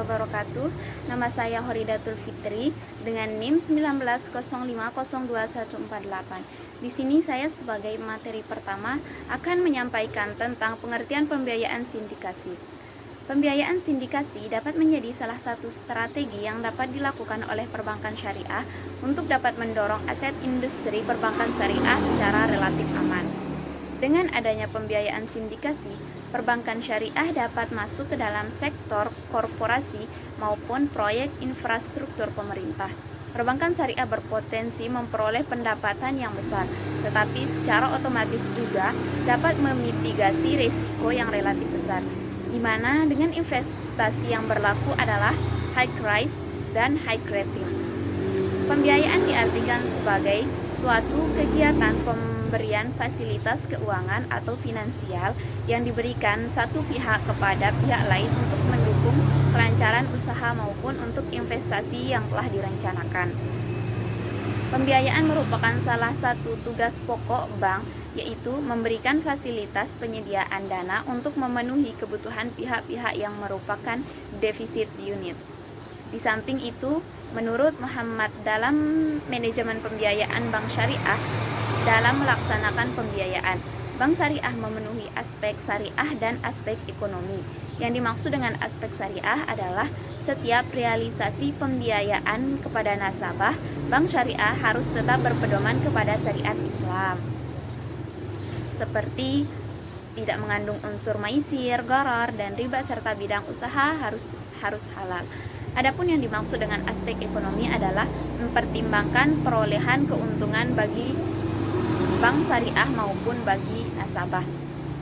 wabarakatuh. Nama saya Horidatul Fitri dengan NIM 1905021148. Di sini saya sebagai materi pertama akan menyampaikan tentang pengertian pembiayaan sindikasi. Pembiayaan sindikasi dapat menjadi salah satu strategi yang dapat dilakukan oleh perbankan syariah untuk dapat mendorong aset industri perbankan syariah secara relatif aman. Dengan adanya pembiayaan sindikasi, perbankan syariah dapat masuk ke dalam sektor korporasi maupun proyek infrastruktur pemerintah. Perbankan syariah berpotensi memperoleh pendapatan yang besar, tetapi secara otomatis juga dapat memitigasi risiko yang relatif besar, di mana dengan investasi yang berlaku adalah high risk dan high return. Pembiayaan diartikan sebagai suatu kegiatan pemberian fasilitas keuangan atau finansial yang diberikan satu pihak kepada pihak lain untuk mendukung kelancaran usaha maupun untuk investasi yang telah direncanakan. Pembiayaan merupakan salah satu tugas pokok bank, yaitu memberikan fasilitas penyediaan dana untuk memenuhi kebutuhan pihak-pihak yang merupakan defisit unit. Di samping itu, menurut Muhammad dalam manajemen pembiayaan bank syariah, dalam melaksanakan pembiayaan, bank syariah memenuhi aspek syariah dan aspek ekonomi. Yang dimaksud dengan aspek syariah adalah setiap realisasi pembiayaan kepada nasabah, bank syariah harus tetap berpedoman kepada syariat Islam, seperti tidak mengandung unsur maisir, gharar, dan riba, serta bidang usaha harus halal. Adapun yang dimaksud dengan aspek ekonomi adalah mempertimbangkan perolehan keuntungan bagi bank syariah maupun bagi nasabah.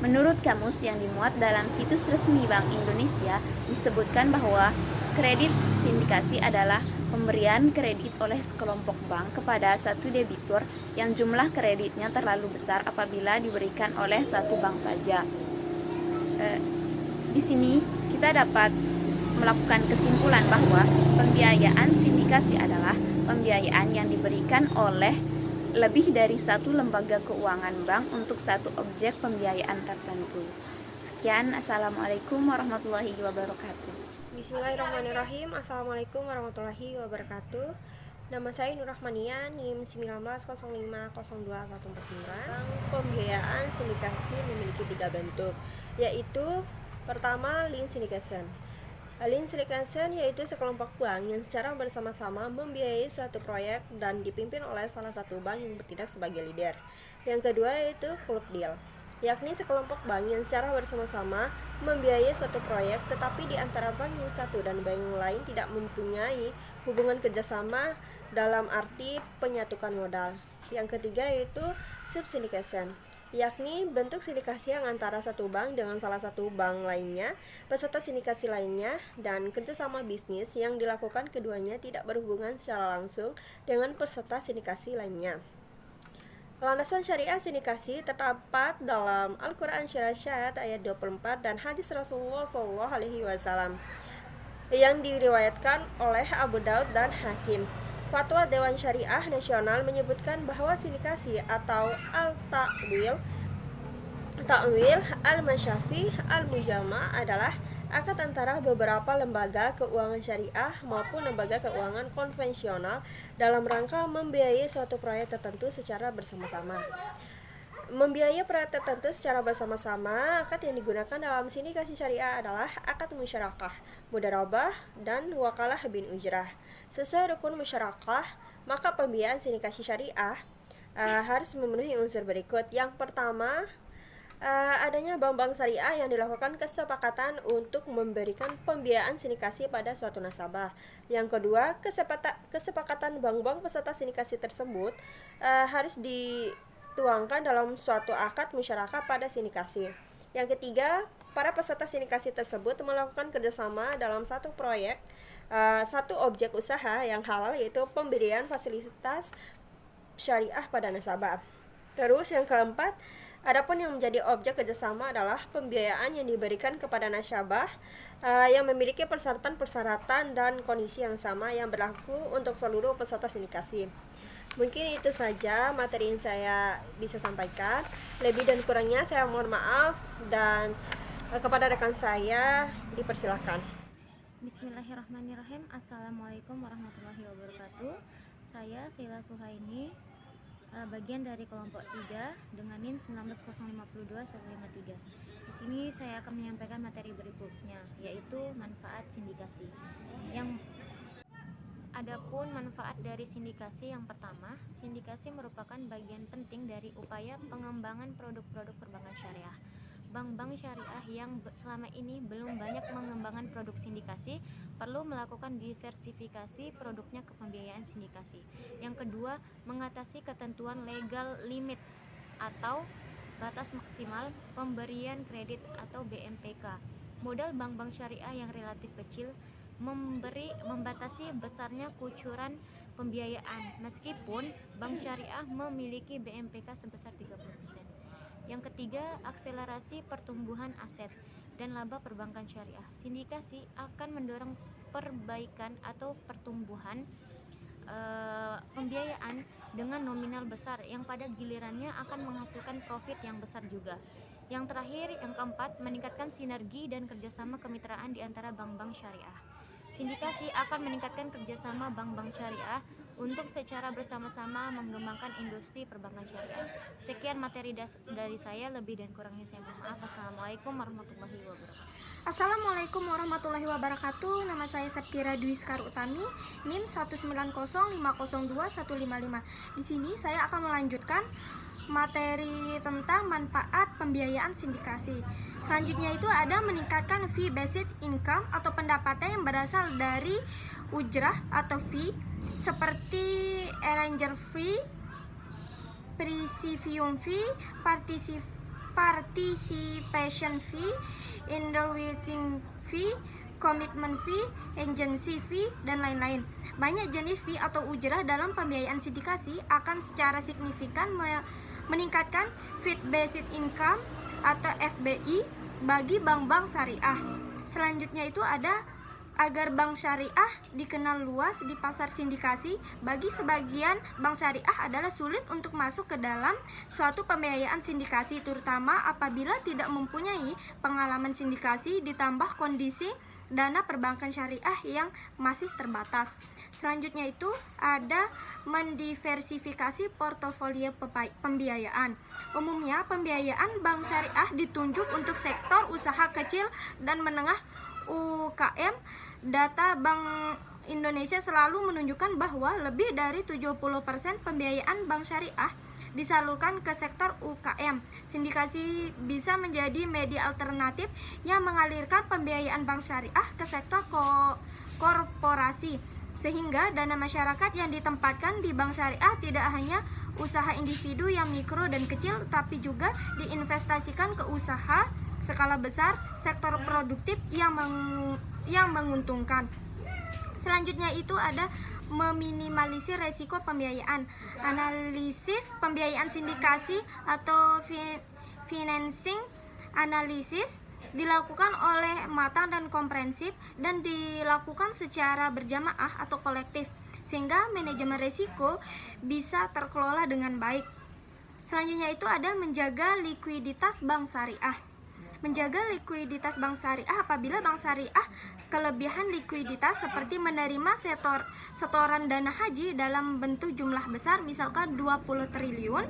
Menurut kamus yang dimuat dalam situs resmi Bank Indonesia, disebutkan bahwa kredit sindikasi adalah pemberian kredit oleh sekelompok bank kepada satu debitur yang jumlah kreditnya terlalu besar apabila diberikan oleh satu bank saja. Di sini kita dapat melakukan kesimpulan bahwa pembiayaan sindikasi adalah pembiayaan yang diberikan oleh lebih dari satu lembaga keuangan bank untuk satu objek pembiayaan tertentu. Sekian, Assalamualaikum warahmatullahi wabarakatuh. Bismillahirrahmanirrahim. Assalamualaikum warahmatullahi wabarakatuh. Nama saya Nur Rahmania, NIM 1905021149. Pembiayaan sindikasi memiliki 3 bentuk, yaitu pertama, link syndication. Link syndication yaitu sekelompok bank yang secara bersama-sama membiayai suatu proyek dan dipimpin oleh salah satu bank yang bertindak sebagai leader. Yang kedua yaitu club deal, yakni sekelompok bank yang secara bersama-sama membiayai suatu proyek, tetapi di antara bank yang satu dan bank yang lain tidak mempunyai hubungan kerjasama dalam arti penyatukan modal. Yang ketiga yaitu subsyndication, yakni bentuk sindikasi yang antara satu bank dengan salah satu bank lainnya, peserta sindikasi lainnya, dan kerjasama bisnis yang dilakukan keduanya tidak berhubungan secara langsung dengan peserta sindikasi lainnya. Landasan syariah sindikasi terdapat dalam Al-Quran Syariat ayat 24 dan hadis Rasulullah SAW yang diriwayatkan oleh Abu Daud dan Hakim. Fatwa Dewan Syariah Nasional menyebutkan bahwa sindikasi atau al-ta'wil al-masyafi al-mujama adalah akad antara beberapa lembaga keuangan syariah maupun lembaga keuangan konvensional dalam rangka membiayai suatu proyek tertentu secara bersama-sama. Membiayai proyek tertentu secara bersama-sama, akad yang digunakan dalam sindikasi syariah adalah akad musyarakah, mudharabah, dan wakalah bin ujrah. Sesuai rukun musyarakah, maka pembiayaan sindikasi syariah harus memenuhi unsur berikut. Yang pertama, adanya bank-bank syariah yang dilakukan kesepakatan untuk memberikan pembiayaan sindikasi pada suatu nasabah. Yang kedua, kesepakatan bank-bank peserta sindikasi tersebut harus dituangkan dalam suatu akad musyarakah pada sindikasi. Yang ketiga, para peserta sindikasi tersebut melakukan kerjasama dalam satu proyek, satu objek usaha yang halal, yaitu pemberian fasilitas syariah pada nasabah. Terus yang keempat, adapun yang menjadi objek kerjasama adalah pembiayaan yang diberikan kepada nasabah yang memiliki persyaratan-persyaratan dan kondisi yang sama yang berlaku untuk seluruh peserta sindikasi. Mungkin itu saja materi yang saya bisa sampaikan. Lebih dan kurangnya saya mohon maaf, dan kepada rekan saya dipersilakan. Bismillahirrahmanirrahim. Assalamualaikum warahmatullahi wabarakatuh. Saya Sheila Suhaini, bagian dari kelompok 3 dengan NIM 19052-153. Di sini saya akan menyampaikan materi berikutnya, yaitu manfaat sindikasi. Adapun manfaat dari sindikasi, yang pertama, sindikasi merupakan bagian penting dari upaya pengembangan produk-produk perbankan syariah. Bank-bank syariah yang selama ini belum banyak mengembangkan produk sindikasi perlu melakukan diversifikasi produknya ke pembiayaan sindikasi. Yang kedua, mengatasi ketentuan legal limit atau batas maksimal pemberian kredit atau BMPK. Modal bank-bank syariah yang relatif kecil membatasi besarnya kucuran pembiayaan meskipun bank syariah memiliki BMPK sebesar 30%. Yang ketiga, akselerasi pertumbuhan aset dan laba perbankan syariah. Sindikasi akan mendorong perbaikan atau pertumbuhan pembiayaan dengan nominal besar yang pada gilirannya akan menghasilkan profit yang besar juga. Yang terakhir, yang keempat, meningkatkan sinergi dan kerjasama kemitraan di antara bank-bank syariah. Sindikasi akan meningkatkan kerjasama bank-bank syariah untuk secara bersama-sama mengembangkan industri perbankan syariah. Sekian materi dari saya, lebih dan kurangnya saya mohon maaf. Assalamualaikum warahmatullahi wabarakatuh. Assalamualaikum warahmatullahi wabarakatuh. Nama saya Septira Dwi Sekar Utami, NIM 190502155. Di sini saya akan melanjutkan materi tentang manfaat pembiayaan sindikasi. Selanjutnya itu ada meningkatkan fee based income atau pendapatan yang berasal dari ujrah atau fee seperti arranger fee, presidium fee, participation fee, underwriting fee, commitment fee, agency fee, dan lain-lain. Banyak jenis fee atau ujrah dalam pembiayaan sindikasi akan secara signifikan meningkatkan fee based income atau FBI bagi bank-bank syariah. Selanjutnya itu ada agar bank syariah dikenal luas di pasar sindikasi. Bagi sebagian bank syariah adalah sulit untuk masuk ke dalam suatu pembiayaan sindikasi, terutama apabila tidak mempunyai pengalaman sindikasi ditambah kondisi dana perbankan syariah yang masih terbatas. Selanjutnya itu ada mendiversifikasi portofolio pembiayaan. Umumnya pembiayaan bank syariah ditunjuk untuk sektor usaha kecil dan menengah UKM. Data Bank Indonesia selalu menunjukkan bahwa lebih dari 70% pembiayaan bank syariah disalurkan ke sektor UKM. Sindikasi bisa menjadi media alternatif yang mengalirkan pembiayaan bank syariah ke sektor korporasi, sehingga dana masyarakat yang ditempatkan di bank syariah tidak hanya usaha individu yang mikro dan kecil, tapi juga diinvestasikan ke usaha skala besar, sektor produktif yang menguntungkan. Selanjutnya itu ada meminimalisir resiko pembiayaan. Analisis pembiayaan sindikasi atau financing analisis dilakukan oleh matang dan komprehensif dan dilakukan secara berjamaah atau kolektif, sehingga manajemen resiko bisa terkelola dengan baik. Selanjutnya itu ada menjaga likuiditas bank syariah. Menjaga likuiditas bank syariah apabila bank syariah kelebihan likuiditas seperti menerima setoran dana haji dalam bentuk jumlah besar, misalkan 20 triliun,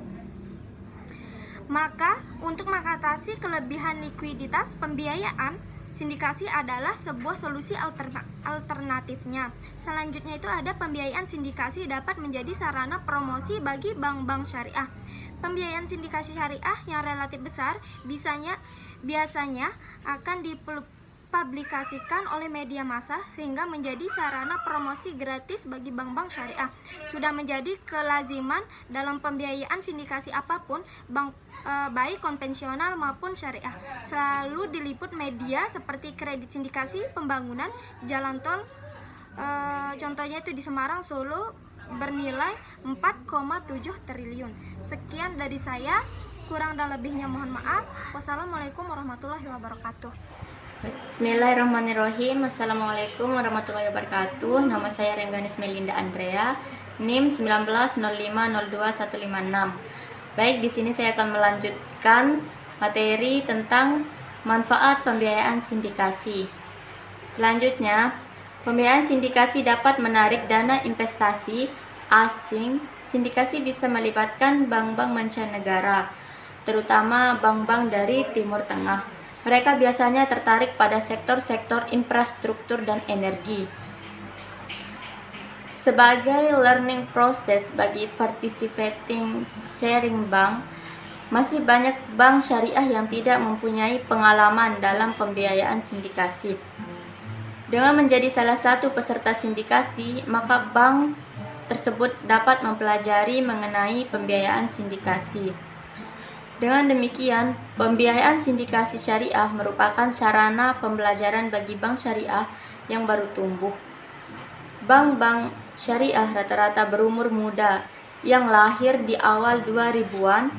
maka untuk mengatasi kelebihan likuiditas, pembiayaan sindikasi adalah sebuah solusi alternatifnya. Selanjutnya itu ada pembiayaan sindikasi dapat menjadi sarana promosi bagi bank-bank syariah. Pembiayaan sindikasi syariah yang relatif besar biasanya akan dipublikasikan oleh media massa sehingga menjadi sarana promosi gratis bagi bank-bank syariah. Sudah menjadi kelaziman dalam pembiayaan sindikasi apapun, bank baik konvensional maupun syariah, selalu diliput media seperti kredit sindikasi pembangunan jalan tol, contohnya itu di Semarang, Solo, bernilai 4,7 triliun. Sekian dari saya, kurang dan lebihnya mohon maaf. Wassalamualaikum warahmatullahi wabarakatuh. Bismillahirrahmanirrahim. Assalamualaikum warahmatullahi wabarakatuh. Nama saya Rengganis Melinda Andrea, NIM 190502156. Baik, di sini saya akan melanjutkan materi tentang manfaat pembiayaan sindikasi. Selanjutnya, Pembiayaan sindikasi dapat menarik dana investasi asing. Sindikasi bisa melibatkan bank-bank mancanegara, terutama bank-bank dari Timur Tengah. Mereka biasanya tertarik pada sektor-sektor infrastruktur dan energi. Sebagai learning process bagi participating sharing bank, masih banyak bank syariah yang tidak mempunyai pengalaman dalam pembiayaan sindikasi. Dengan menjadi salah satu peserta sindikasi, maka bank tersebut dapat mempelajari mengenai pembiayaan sindikasi. Dengan demikian, pembiayaan sindikasi syariah merupakan sarana pembelajaran bagi bank syariah yang baru tumbuh. Bank-bank syariah rata-rata berumur muda yang lahir di awal 2000-an.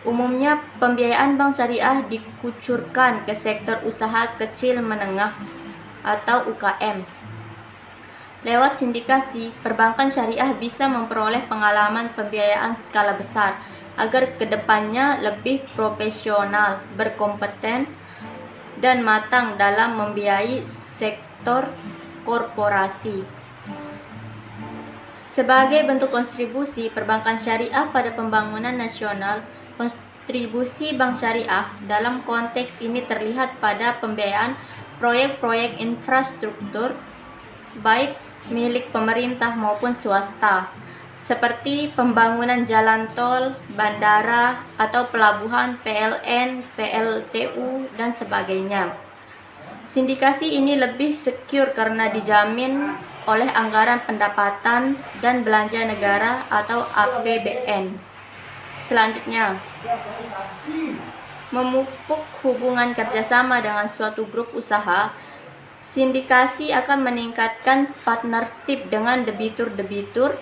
Umumnya, pembiayaan bank syariah dikucurkan ke sektor usaha kecil menengah atau UKM. Lewat sindikasi, perbankan syariah bisa memperoleh pengalaman pembiayaan skala besar agar kedepannya lebih profesional, berkompeten, dan matang dalam membiayai sektor korporasi. Sebagai bentuk kontribusi perbankan syariah pada pembangunan nasional, kontribusi bank syariah dalam konteks ini terlihat pada pembiayaan proyek-proyek infrastruktur, baik milik pemerintah maupun swasta, seperti pembangunan jalan tol, bandara, atau pelabuhan, PLN, PLTU, dan sebagainya. Sindikasi ini lebih secure karena dijamin oleh anggaran pendapatan dan belanja negara atau APBN. Selanjutnya, memupuk hubungan kerjasama dengan suatu grup usaha. Sindikasi akan meningkatkan partnership dengan debitur-debitur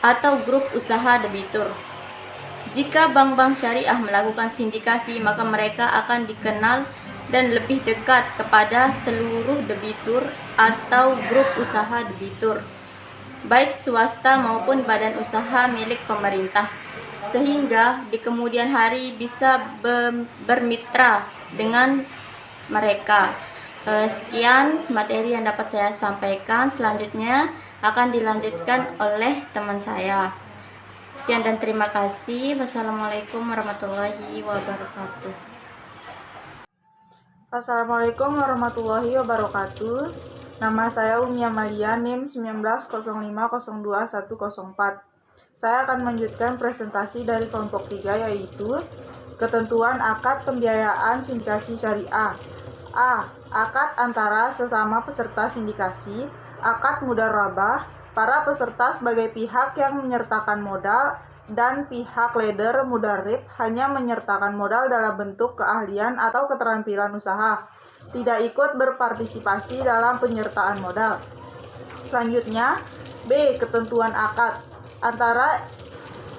atau grup usaha debitur. Jika bank-bank syariah melakukan sindikasi, maka mereka akan dikenal dan lebih dekat kepada seluruh debitur atau grup usaha debitur, baik swasta maupun badan usaha milik pemerintah, sehingga di kemudian hari bisa bermitra dengan mereka. Sekian materi yang dapat saya sampaikan. Selanjutnya akan dilanjutkan oleh teman saya. Sekian dan terima kasih. Wassalamualaikum warahmatullahi wabarakatuh. Assalamualaikum warahmatullahi wabarakatuh. Nama saya Umi Amalia, NIM 1905021104. Saya akan melanjutkan presentasi dari kelompok 3, yaitu ketentuan akad pembiayaan sindikasi syariah. A. Akad antara sesama peserta sindikasi. Akad mudharabah. Para peserta sebagai pihak yang menyertakan modal dan pihak lender mudarrib hanya menyertakan modal dalam bentuk keahlian atau keterampilan usaha, tidak ikut berpartisipasi dalam penyertaan modal. Selanjutnya, B. Ketentuan akad antara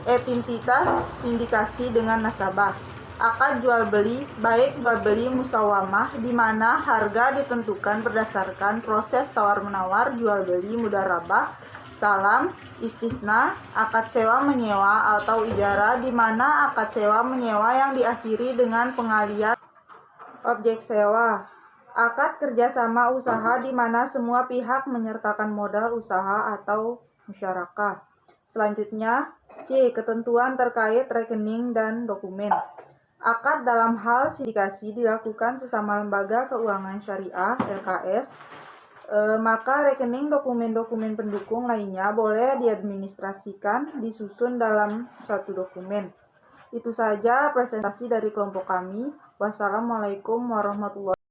entitas sindikasi dengan nasabah. Akad jual beli, baik jual beli musawamah di mana harga ditentukan berdasarkan proses tawar-menawar, jual beli mudharabah, salam, istisna, akad sewa menyewa atau ijara di mana akad sewa menyewa yang diakhiri dengan pengalian objek sewa. Akad kerjasama usaha di mana semua pihak menyertakan modal usaha atau musyarakah. Selanjutnya, C. Ketentuan terkait rekening dan dokumen. Akad dalam hal sindikasi dilakukan sesama lembaga keuangan syariah (LKS), maka rekening dokumen-dokumen pendukung lainnya boleh diadministrasikan disusun dalam satu dokumen. Itu saja presentasi dari kelompok kami. Wassalamualaikum warahmatullahi wabarakatuh.